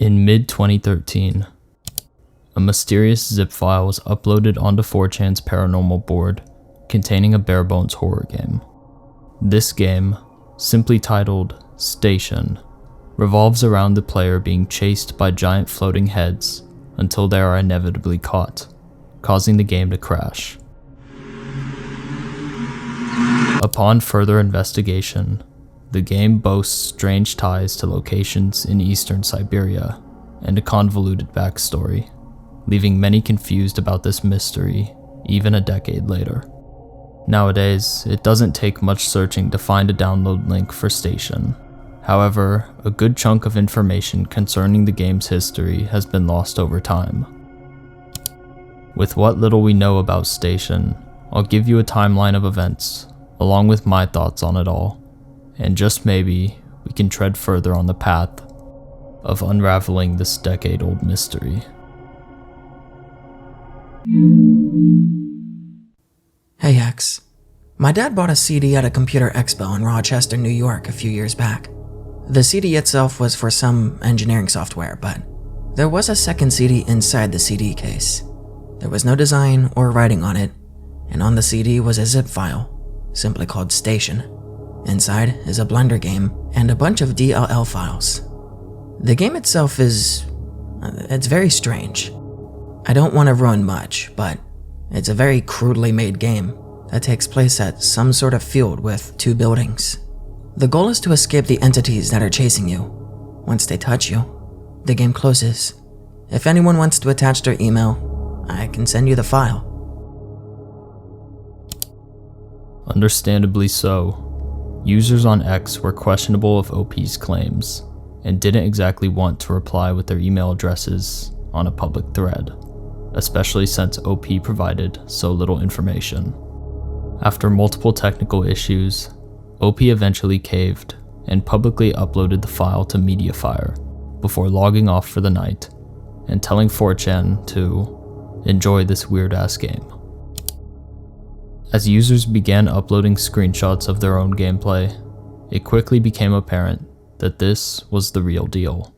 In mid-2013, a mysterious zip file was uploaded onto 4chan's paranormal board containing a bare-bones horror game. This game, simply titled Station, revolves around the player being chased by giant floating heads until they are inevitably caught, causing the game to crash. Upon further investigation, the game boasts strange ties to locations in eastern Siberia and a convoluted backstory, leaving many confused about this mystery even a decade later. Nowadays, it doesn't take much searching to find a download link for Station. However, a good chunk of information concerning the game's history has been lost over time. With what little we know about Station, I'll give you a timeline of events, along with my thoughts on it all, and just maybe we can tread further on the path of unraveling this decade-old mystery. Hey X, my dad bought a CD at a computer expo in Rochester, New York a few years back. The CD itself was for some engineering software, but there was a second CD inside the CD case. There was no design or writing on it, and on the CD was a zip file, simply called Station. Inside is a Blender game and a bunch of DLL files. The game itself it's very strange. I don't want to ruin much, but it's a very crudely made game that takes place at some sort of field with 2 buildings. The goal is to escape the entities that are chasing you. Once they touch you, the game closes. If anyone wants to attach their email, I can send you the file. Understandably so. Users on X were questionable of OP's claims, and didn't exactly want to reply with their email addresses on a public thread, especially since OP provided so little information. After multiple technical issues, OP eventually caved and publicly uploaded the file to Mediafire before logging off for the night and telling 4chan to enjoy this weird-ass game. As users began uploading screenshots of their own gameplay, it quickly became apparent that this was the real deal,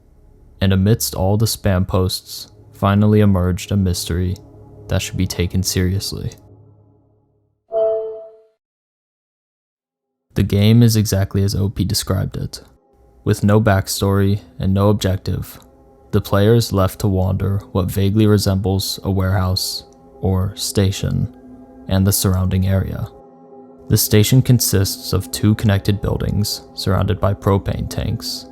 and amidst all the spam posts, finally emerged a mystery that should be taken seriously. The game is exactly as OP described it. With no backstory and no objective, the player is left to wander what vaguely resembles a warehouse or station and the surrounding area. The station consists of 2 connected buildings surrounded by propane tanks.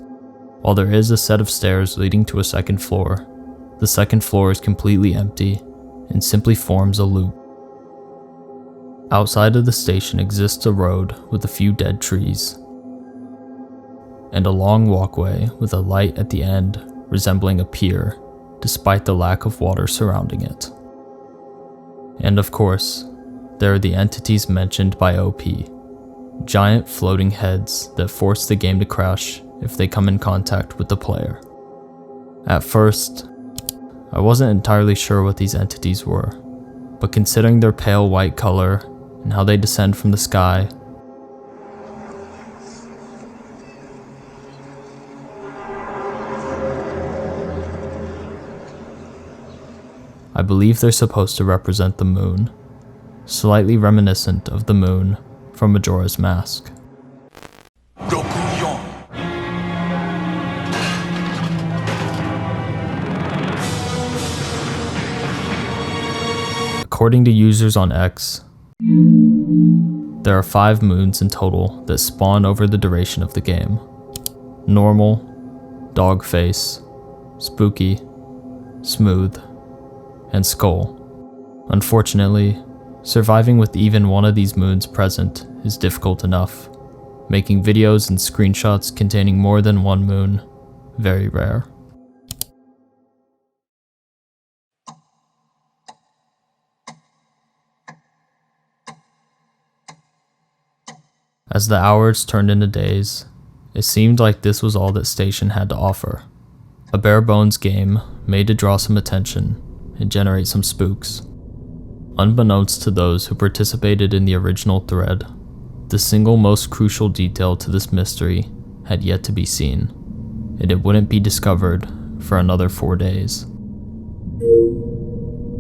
While there is a set of stairs leading to a second floor, the second floor is completely empty and simply forms a loop. Outside of the station exists a road with a few dead trees, and a long walkway with a light at the end resembling a pier, despite the lack of water surrounding it. And of course, there are the entities mentioned by OP, giant floating heads that force the game to crash if they come in contact with the player. At first, I wasn't entirely sure what these entities were, but considering their pale white color and how they descend from the sky, I believe they're supposed to represent the moon, slightly reminiscent of the moon from Majora's Mask. According to users on X, there are 5 moons in total that spawn over the duration of the game. Normal, dog face, spooky, smooth, and skull. Unfortunately, surviving with even one of these moons present is difficult enough, making videos and screenshots containing more than one moon very rare. As the hours turned into days, it seemed like this was all that Station had to offer. A bare-bones game made to draw some attention and generate some spooks. Unbeknownst to those who participated in the original thread, the single most crucial detail to this mystery had yet to be seen, and it wouldn't be discovered for another 4 days.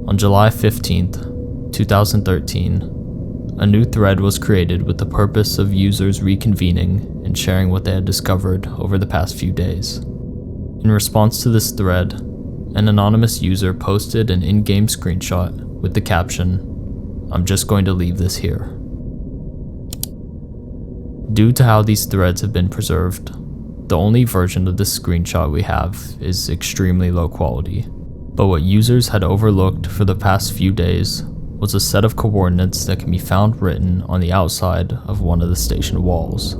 On July 15th, 2013, a new thread was created with the purpose of users reconvening and sharing what they had discovered over the past few days. In response to this thread, an anonymous user posted an in-game screenshot with the caption, "I'm just going to leave this here." Due to how these threads have been preserved, the only version of this screenshot we have is extremely low quality. But what users had overlooked for the past few days was a set of coordinates that can be found written on the outside of one of the station walls.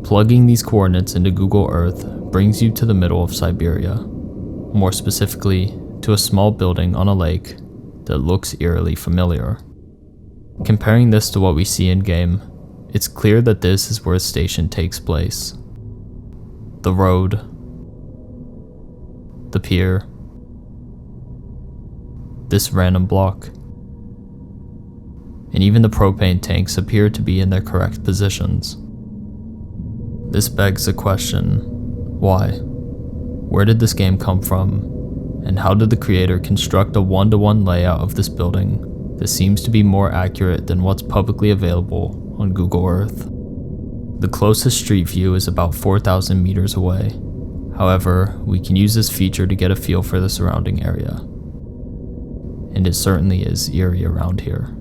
Plugging these coordinates into Google Earth brings you to the middle of Siberia, more specifically to a small building on a lake that looks eerily familiar. Comparing this to what we see in-game, it's clear that this is where the station takes place. The road, the pier, this random block, and even the propane tanks appear to be in their correct positions. This begs the question, why? Where did this game come from, and how did the creator construct a one-to-one layout of this building that seems to be more accurate than what's publicly available on Google Earth? The closest street view is about 4,000 meters away. However, we can use this feature to get a feel for the surrounding area. And it certainly is eerie around here.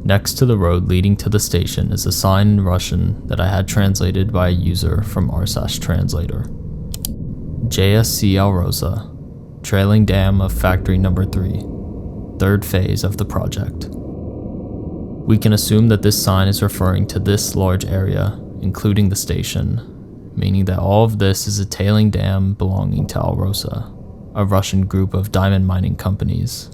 Next to the road leading to the station is a sign in Russian that I had translated by a user from r/translator. JSC Alrosa, trailing dam of factory number 3, third phase of the project. We can assume that this sign is referring to this large area, including the station, meaning that all of this is a tailing dam belonging to Alrosa, a Russian group of diamond mining companies.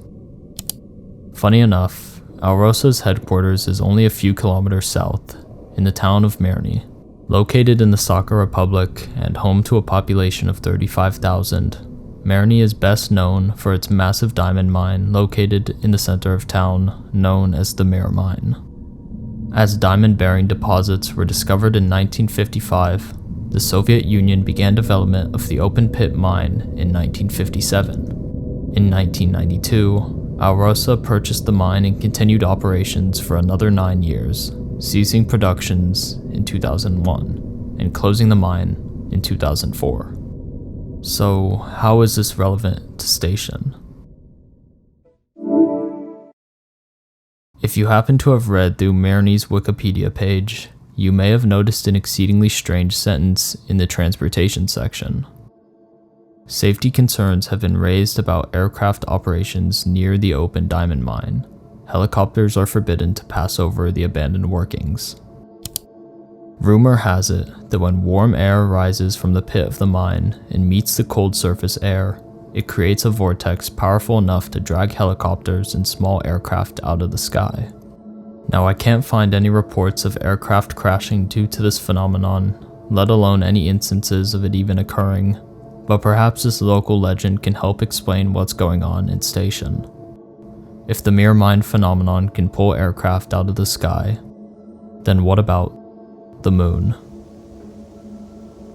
Funny enough, Alrosa's headquarters is only a few kilometers south, in the town of Mirny. Located in the Sakha Republic and home to a population of 35,000, Mirny is best known for its massive diamond mine located in the center of town, known as the Mir Mine. As diamond-bearing deposits were discovered in 1955, the Soviet Union began development of the open-pit mine in 1957. In 1992, Alrosa purchased the mine and continued operations for another 9 years, ceasing productions in 2001 and closing the mine in 2004. So, how is this relevant to Station? If you happen to have read through Mirny's Wikipedia page, you may have noticed an exceedingly strange sentence in the transportation section. Safety concerns have been raised about aircraft operations near the open diamond mine. Helicopters are forbidden to pass over the abandoned workings. Rumor has it that when warm air rises from the pit of the mine and meets the cold surface air, it creates a vortex powerful enough to drag helicopters and small aircraft out of the sky. Now, I can't find any reports of aircraft crashing due to this phenomenon, let alone any instances of it even occurring, but perhaps this local legend can help explain what's going on in Station. If the Mir Mine phenomenon can pull aircraft out of the sky, then what about the moon?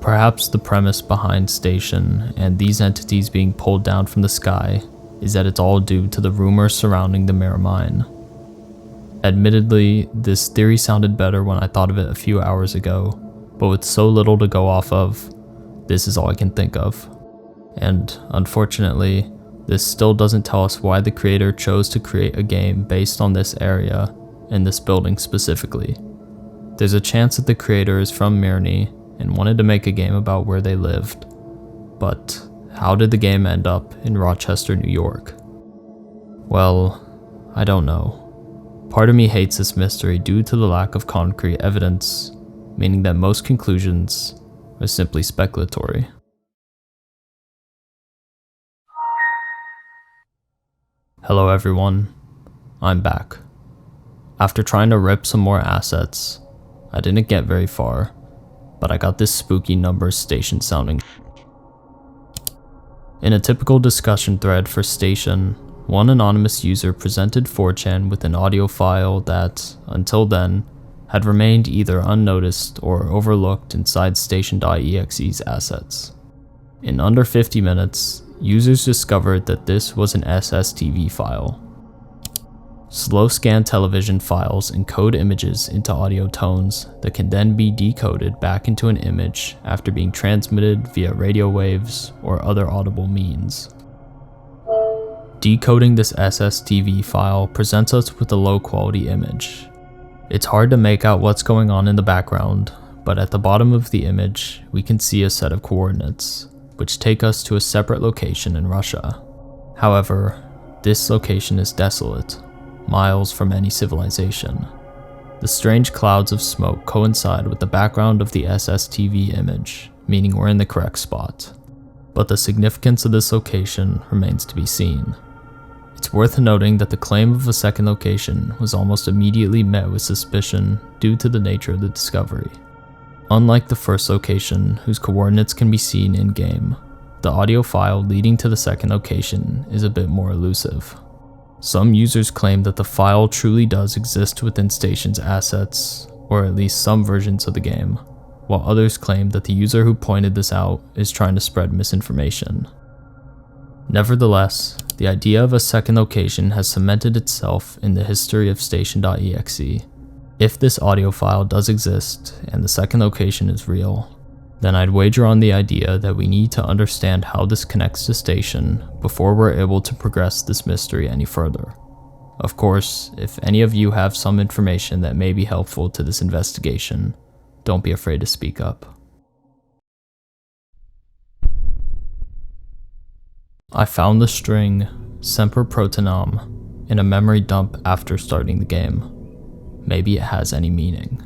Perhaps the premise behind Station and these entities being pulled down from the sky is that it's all due to the rumors surrounding the Mir Mine. Admittedly, this theory sounded better when I thought of it a few hours ago, but with so little to go off of, this is all I can think of. And unfortunately, this still doesn't tell us why the creator chose to create a game based on this area and this building specifically. There's a chance that the creator is from Mirny and wanted to make a game about where they lived. But how did the game end up in Rochester, New York? Well, I don't know. Part of me hates this mystery due to the lack of concrete evidence, meaning that most conclusions are simply speculatory. Hello everyone, I'm back. After trying to rip some more assets, I didn't get very far, but I got this spooky number station sounding. In a typical discussion thread for Station, one anonymous user presented 4chan with an audio file that, until then, had remained either unnoticed or overlooked inside station.exe's assets. In under 50 minutes, users discovered that this was an SSTV file. Slow scan television files encode images into audio tones that can then be decoded back into an image after being transmitted via radio waves or other audible means. Decoding this SSTV file presents us with a low quality image. It's hard to make out what's going on in the background, but at the bottom of the image, we can see a set of coordinates, which take us to a separate location in Russia. However, this location is desolate, miles from any civilization. The strange clouds of smoke coincide with the background of the SSTV image, meaning we're in the correct spot. But the significance of this location remains to be seen. It's worth noting that the claim of a second location was almost immediately met with suspicion due to the nature of the discovery. Unlike the first location, whose coordinates can be seen in-game, the audio file leading to the second location is a bit more elusive. Some users claim that the file truly does exist within Station's assets, or at least some versions of the game, while others claim that the user who pointed this out is trying to spread misinformation. Nevertheless, the idea of a second location has cemented itself in the history of station.exe. If this audio file does exist, and the second location is real, then I'd wager on the idea that we need to understand how this connects to Station before we're able to progress this mystery any further. Of course, if any of you have some information that may be helpful to this investigation, don't be afraid to speak up. I found the string Seer Protom in a memory dump after starting the game. Maybe it has any meaning.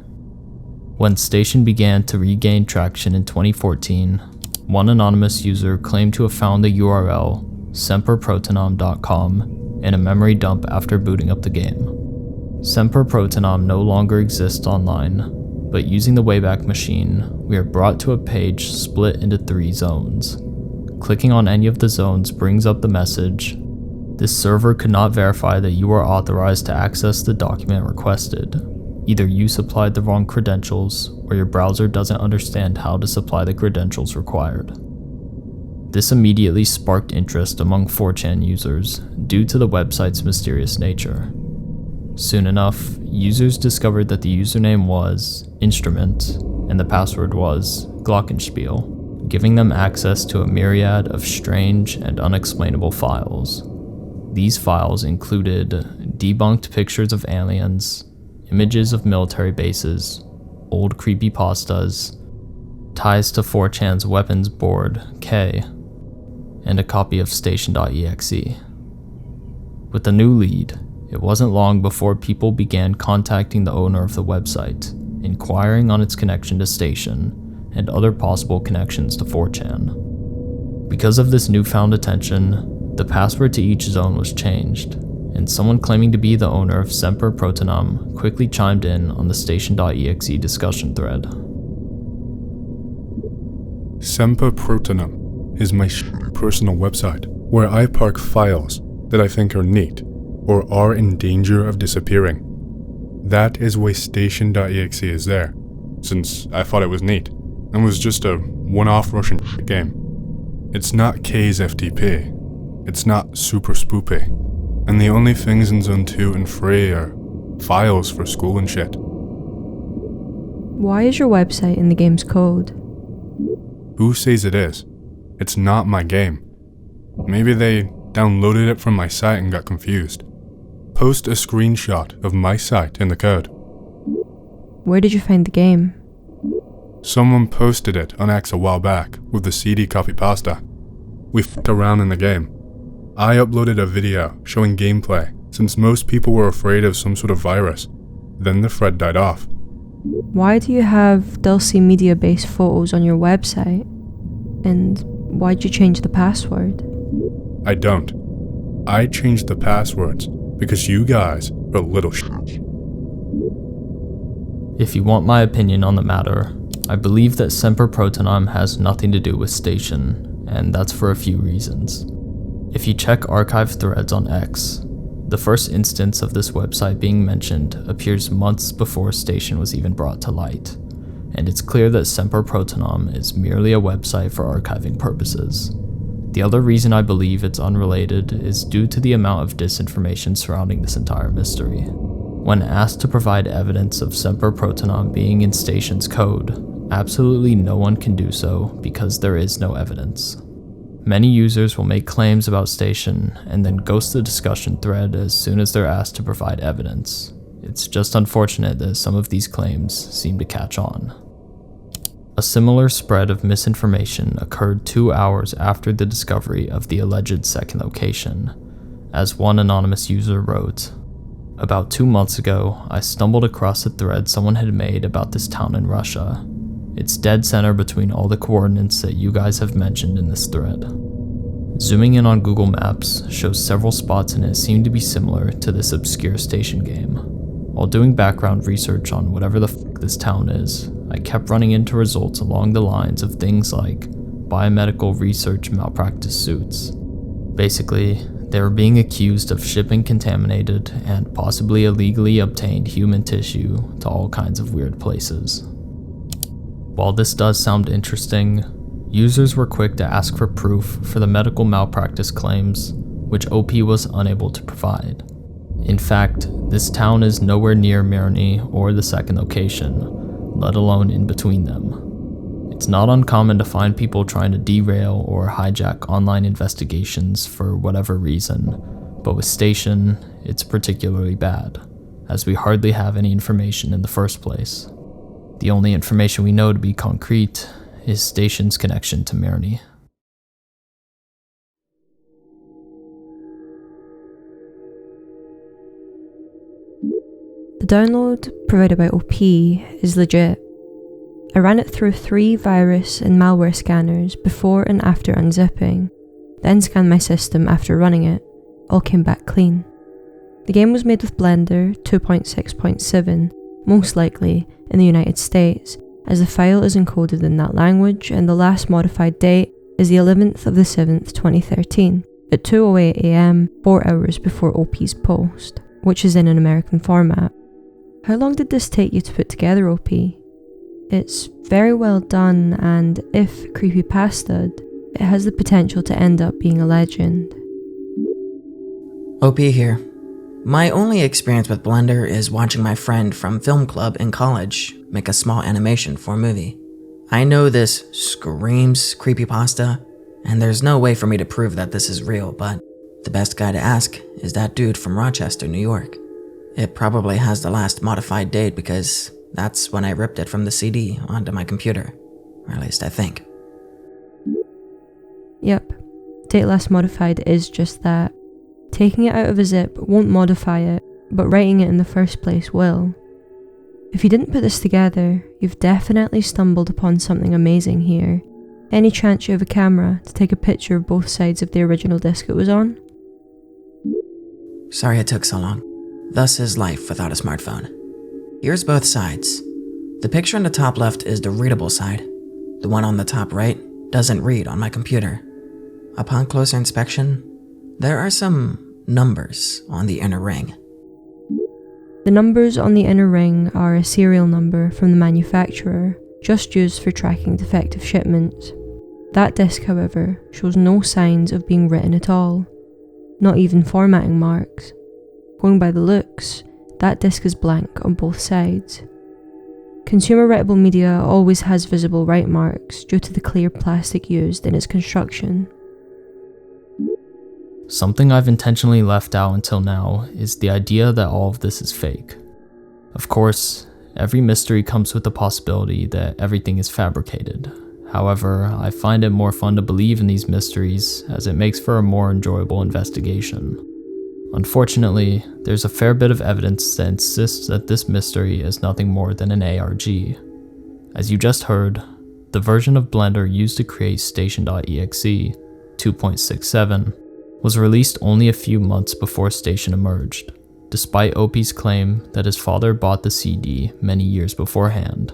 When Station began to regain traction in 2014, one anonymous user claimed to have found the URL semperprotonom.com in a memory dump after booting up the game. Seer Protom no longer exists online, but using the Wayback Machine, we are brought to a page split into 3 zones. Clicking on any of the zones brings up the message, "This server could not verify that you are authorized to access the document requested. Either you supplied the wrong credentials, or your browser doesn't understand how to supply the credentials required." This immediately sparked interest among 4chan users due to the website's mysterious nature. Soon enough, users discovered that the username was Instrument, and the password was Glockenspiel, giving them access to a myriad of strange and unexplainable files. These files included debunked pictures of aliens, images of military bases, old creepypastas, ties to 4chan's weapons board, K, and a copy of station.exe. With the new lead, it wasn't long before people began contacting the owner of the website, inquiring on its connection to Station and other possible connections to 4chan. Because of this newfound attention, the password to each zone was changed, and someone claiming to be the owner of Seer Protom quickly chimed in on the station.exe discussion thread. Seer Protom is my personal website where I park files that I think are neat or are in danger of disappearing. That is why station.exe is there, since I thought it was neat and was just a one-off Russian game. It's not K's FTP, it's not super spoopy, and the only things in Zone 2 and 3 are files for school and shit. Why is your website in the game's code? Who says it is? It's not my game. Maybe they downloaded it from my site and got confused. Post a screenshot of my site in the code. Where did you find the game? Someone posted it on X a while back with the CD copy pasta. We f***ed around in the game. I uploaded a video showing gameplay since most people were afraid of some sort of virus. Then the thread died off. Why do you have Dulce Media-based photos on your website? And why'd you change the password? I don't. I changed the passwords because you guys are little shit. If you want my opinion on the matter, I believe that Seer Protom has nothing to do with Station, and that's for a few reasons. If you check archive threads on X, the first instance of this website being mentioned appears months before Station was even brought to light, and it's clear that Seer Protom is merely a website for archiving purposes. The other reason I believe it's unrelated is due to the amount of disinformation surrounding this entire mystery. When asked to provide evidence of Seer Protom being in Station's code, absolutely no one can do so because there is no evidence. Many users will make claims about Station and then ghost the discussion thread as soon as they're asked to provide evidence. It's just unfortunate that some of these claims seem to catch on. A similar spread of misinformation occurred 2 hours after the discovery of the alleged second location. As one anonymous user wrote, "About 2 months ago, I stumbled across a thread someone had made about this town in Russia. It's dead center between all the coordinates that you guys have mentioned in this thread." Zooming in on Google Maps shows several spots in it seem to be similar to this obscure Station game. While doing background research on whatever the fuck this town is, I kept running into results along the lines of things like biomedical research malpractice suits. Basically, they were being accused of shipping contaminated and possibly illegally obtained human tissue to all kinds of weird places. While this does sound interesting, users were quick to ask for proof for the medical malpractice claims, which OP was unable to provide. In fact, this town is nowhere near Mirny or the second location, let alone in between them. It's not uncommon to find people trying to derail or hijack online investigations for whatever reason, but with Station, it's particularly bad, as we hardly have any information in the first place. The only information we know to be concrete is Station's connection to Mirny. The download provided by OP is legit. I ran it through 3 virus and malware scanners before and after unzipping, then scanned my system after running it. All came back clean. The game was made with Blender 2.6.7, most likely in the United States, as the file is encoded in that language and the last modified date is the 11th of the 7th, 2013, at 2:08 AM, 4 hours before OP's post, which is in an American format. How long did this take you to put together, OP? It's very well done, and if creepypasta'd, it has the potential to end up being a legend. OP here. My only experience with Blender is watching my friend from film club in college make a small animation for a movie. I know this screams creepypasta, and there's no way for me to prove that this is real, but the best guy to ask is that dude from Rochester, New York. It probably has the last modified date because that's when I ripped it from the CD onto my computer, or at least I think. Yep, date last modified is just that. Taking it out of a zip won't modify it, but writing it in the first place will. If you didn't put this together, you've definitely stumbled upon something amazing here. Any chance you have a camera to take a picture of both sides of the original disc it was on? Sorry it took so long. Thus is life without a smartphone. Here's both sides. The picture on the top left is the readable side. The one on the top right doesn't read on my computer. Upon closer inspection, there are some numbers on the inner ring. The numbers on the inner ring are a serial number from the manufacturer, just used for tracking defective shipments. That disc, however, shows no signs of being written at all, not even formatting marks. Going by the looks, that disc is blank on both sides. Consumer writable media always has visible write marks due to the clear plastic used in its construction. Something I've intentionally left out until now is the idea that all of this is fake. Of course, every mystery comes with the possibility that everything is fabricated. However, I find it more fun to believe in these mysteries as it makes for a more enjoyable investigation. Unfortunately, there's a fair bit of evidence that insists that this mystery is nothing more than an ARG. As you just heard, the version of Blender used to create station.exe 2.67 was released only a few months before Station emerged, despite OP's claim that his father bought the CD many years beforehand,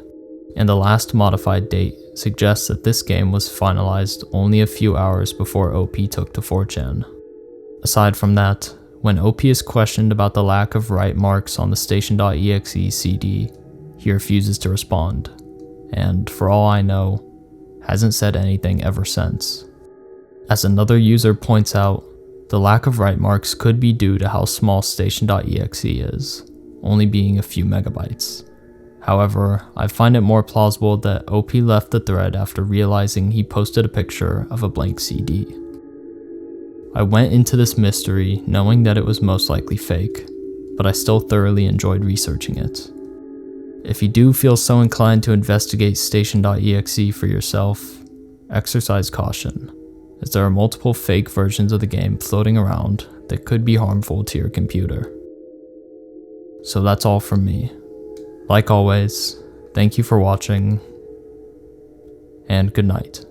and the last modified date suggests that this game was finalized only a few hours before OP took to 4chan. Aside from that, when OP is questioned about the lack of write marks on the station.exe CD, he refuses to respond. and for all I know, hasn't said anything ever since. As another user points out, the lack of write marks could be due to how small station.exe is, only being a few megabytes. However, I find it more plausible that OP left the thread after realizing he posted a picture of a blank CD. I went into this mystery knowing that it was most likely fake, but I still thoroughly enjoyed researching it. If you do feel so inclined to investigate station.exe for yourself, exercise caution, as there are multiple fake versions of the game floating around that could be harmful to your computer. So that's all from me. Like always, thank you for watching, and good night.